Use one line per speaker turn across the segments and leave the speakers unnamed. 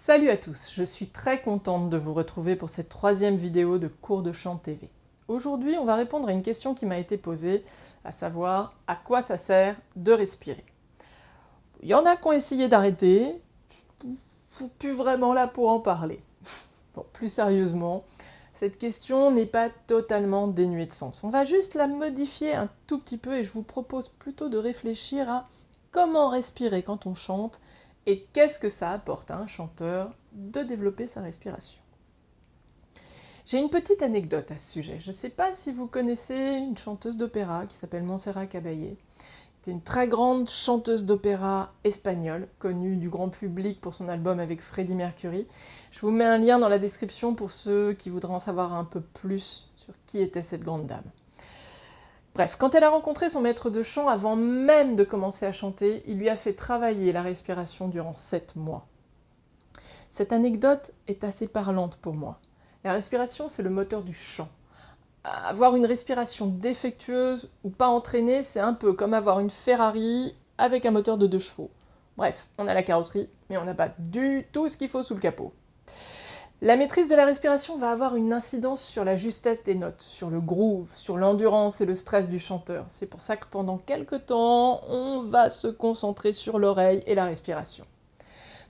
Salut à tous, je suis très contente de vous retrouver pour cette troisième vidéo de cours de chant TV. Aujourd'hui, on va répondre à une question qui m'a été posée, à savoir à quoi ça sert de respirer. Il y en a qui ont essayé d'arrêter, je suis plus vraiment là pour en parler. Bon, plus sérieusement, cette question n'est pas totalement dénuée de sens. On va juste la modifier un tout petit peu et je vous propose plutôt de réfléchir à comment respirer quand on chante et qu'est-ce que ça apporte à un chanteur de développer sa respiration. J'ai une petite anecdote à ce sujet. Je ne sais pas si vous connaissez une chanteuse d'opéra qui s'appelle Montserrat Caballé. C'est une très grande chanteuse d'opéra espagnole, connue du grand public pour son album avec Freddie Mercury. Je vous mets un lien dans la description pour ceux qui voudraient en savoir un peu plus sur qui était cette grande dame. Bref, quand elle a rencontré son maître de chant, avant même de commencer à chanter, il lui a fait travailler la respiration durant 7 mois. Cette anecdote est assez parlante pour moi. La respiration, c'est le moteur du chant. Avoir une respiration défectueuse ou pas entraînée, c'est un peu comme avoir une Ferrari avec un moteur de 2 chevaux. Bref, on a la carrosserie, mais on n'a pas du tout ce qu'il faut sous le capot. La maîtrise de la respiration va avoir une incidence sur la justesse des notes, sur le groove, sur l'endurance et le stress du chanteur. C'est pour ça que pendant quelques temps, on va se concentrer sur l'oreille et la respiration.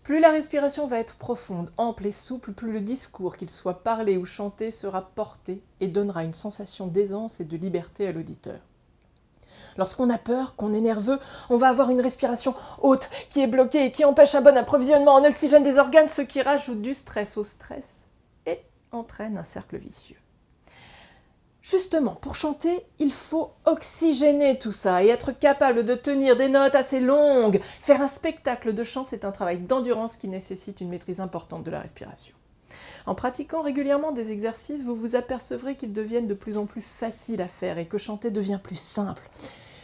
Plus la respiration va être profonde, ample et souple, plus le discours, qu'il soit parlé ou chanté, sera porté et donnera une sensation d'aisance et de liberté à l'auditeur. Lorsqu'on a peur, qu'on est nerveux, on va avoir une respiration haute qui est bloquée et qui empêche un bon approvisionnement en oxygène des organes, ce qui rajoute du stress au stress et entraîne un cercle vicieux. Justement, pour chanter, il faut oxygéner tout ça et être capable de tenir des notes assez longues. Faire un spectacle de chant, c'est un travail d'endurance qui nécessite une maîtrise importante de la respiration. En pratiquant régulièrement des exercices, vous vous apercevrez qu'ils deviennent de plus en plus faciles à faire et que chanter devient plus simple.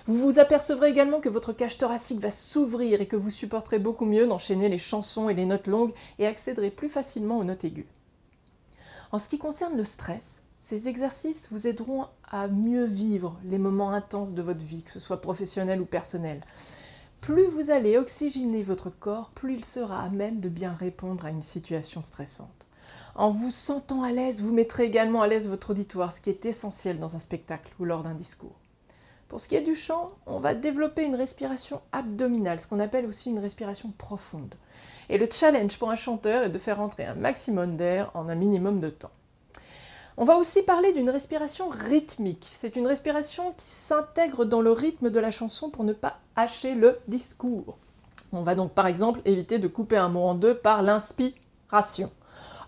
Vous vous apercevrez également que votre cage thoracique va s'ouvrir et que vous supporterez beaucoup mieux d'enchaîner les chansons et les notes longues et accéderez plus facilement aux notes aiguës. En ce qui concerne le stress, ces exercices vous aideront à mieux vivre les moments intenses de votre vie, que ce soit professionnel ou personnel. Plus vous allez oxygéner votre corps, plus il sera à même de bien répondre à une situation stressante. En vous sentant à l'aise, vous mettrez également à l'aise votre auditoire, ce qui est essentiel dans un spectacle ou lors d'un discours. Pour ce qui est du chant, on va développer une respiration abdominale, ce qu'on appelle aussi une respiration profonde. Et le challenge pour un chanteur est de faire entrer un maximum d'air en un minimum de temps. On va aussi parler d'une respiration rythmique. C'est une respiration qui s'intègre dans le rythme de la chanson pour ne pas hacher le discours. On va donc par exemple éviter de couper un mot en deux par l'inspiration.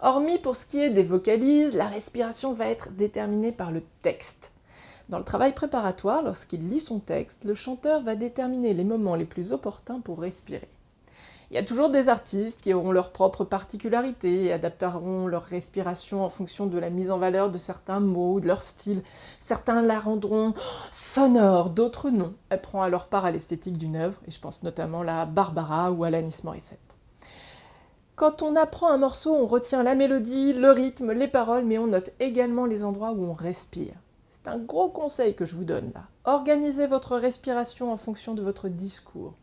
Hormis pour ce qui est des vocalises, la respiration va être déterminée par le texte. Dans le travail préparatoire, lorsqu'il lit son texte, le chanteur va déterminer les moments les plus opportuns pour respirer. Il y a toujours des artistes qui auront leurs propres particularités et adapteront leur respiration en fonction de la mise en valeur de certains mots, de leur style. Certains la rendront sonore, d'autres non. Elle prend alors part à l'esthétique d'une œuvre, et je pense notamment à Barbara ou à Alanis Morissette. Quand on apprend un morceau, on retient la mélodie, le rythme, les paroles, mais on note également les endroits où on respire. C'est un gros conseil que je vous donne là. Organisez votre respiration en fonction de votre discours.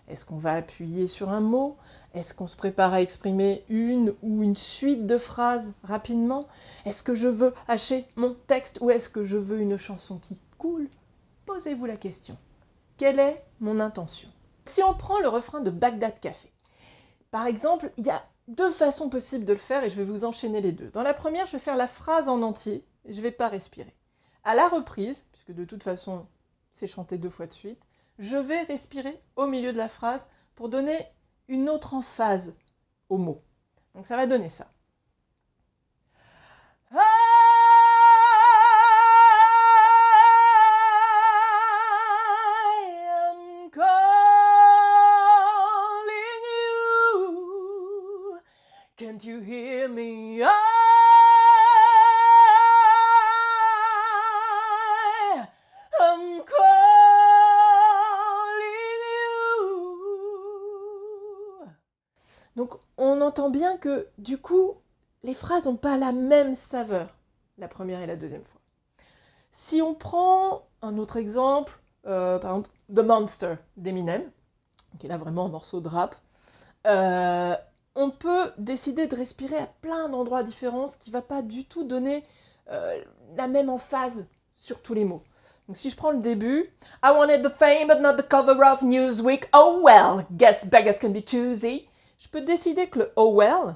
Est-ce qu'on va appuyer sur un mot? Est-ce qu'on se prépare à exprimer une ou une suite de phrases rapidement? Est-ce que je veux hacher mon texte ou est-ce que je veux une chanson qui coule? Posez-vous la question. Quelle est mon intention? Si on prend le refrain de Bagdad Café, par exemple, il y a 2 façons possibles de le faire et je vais vous enchaîner les deux. Dans la première, je vais faire la phrase en entier et je ne vais pas respirer. À la reprise, puisque de toute façon, c'est chanté 2 fois de suite, je vais respirer au milieu de la phrase pour donner une autre emphase au mot. Donc ça va donner ça. I am calling you. Can't you hear me? I am calling you. Donc on entend bien que du coup, les phrases n'ont pas la même saveur, la première et la deuxième fois. Si on prend un autre exemple, par exemple The Monster d'Eminem, qui est là vraiment un morceau de rap, on peut décider de respirer à plein d'endroits différents, ce qui ne va pas du tout donner la même emphase sur tous les mots. Donc si je prends le début, I wanted the fame but not the cover of Newsweek, oh well, guess beggars can be choosy. Je peux décider que le oh well,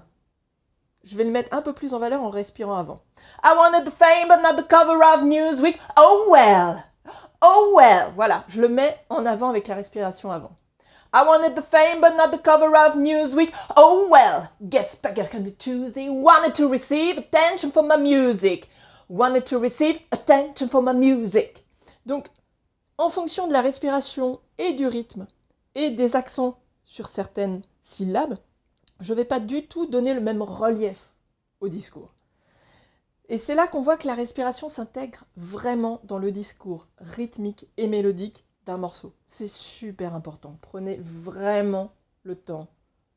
je vais le mettre un peu plus en valeur en respirant avant. I wanted the fame but not the cover of Newsweek, oh well, oh well. Voilà, je le mets en avant avec la respiration avant. I wanted the fame but not the cover of Newsweek, oh well, guess beggars can be choosy, wanted to receive attention for my music, wanted to receive attention for my music. Donc, en fonction de la respiration et du rythme et des accents sur certaines syllabes, je ne vais pas du tout donner le même relief au discours. Et c'est là qu'on voit que la respiration s'intègre vraiment dans le discours rythmique et mélodique d'un morceau. C'est super important. Prenez vraiment le temps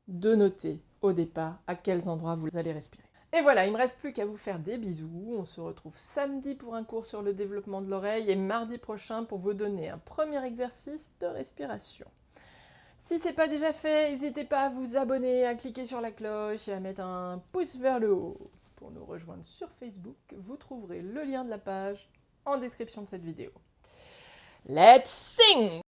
de noter au départ à quels endroits vous allez respirer. Et voilà, il ne me reste plus qu'à vous faire des bisous. On se retrouve samedi pour un cours sur le développement de l'oreille et mardi prochain pour vous donner un premier exercice de respiration. Si ce n'est pas déjà fait, n'hésitez pas à vous abonner, à cliquer sur la cloche et à mettre un pouce vers le haut. Pour nous rejoindre sur Facebook, vous trouverez le lien de la page en description de cette vidéo. Let's sing!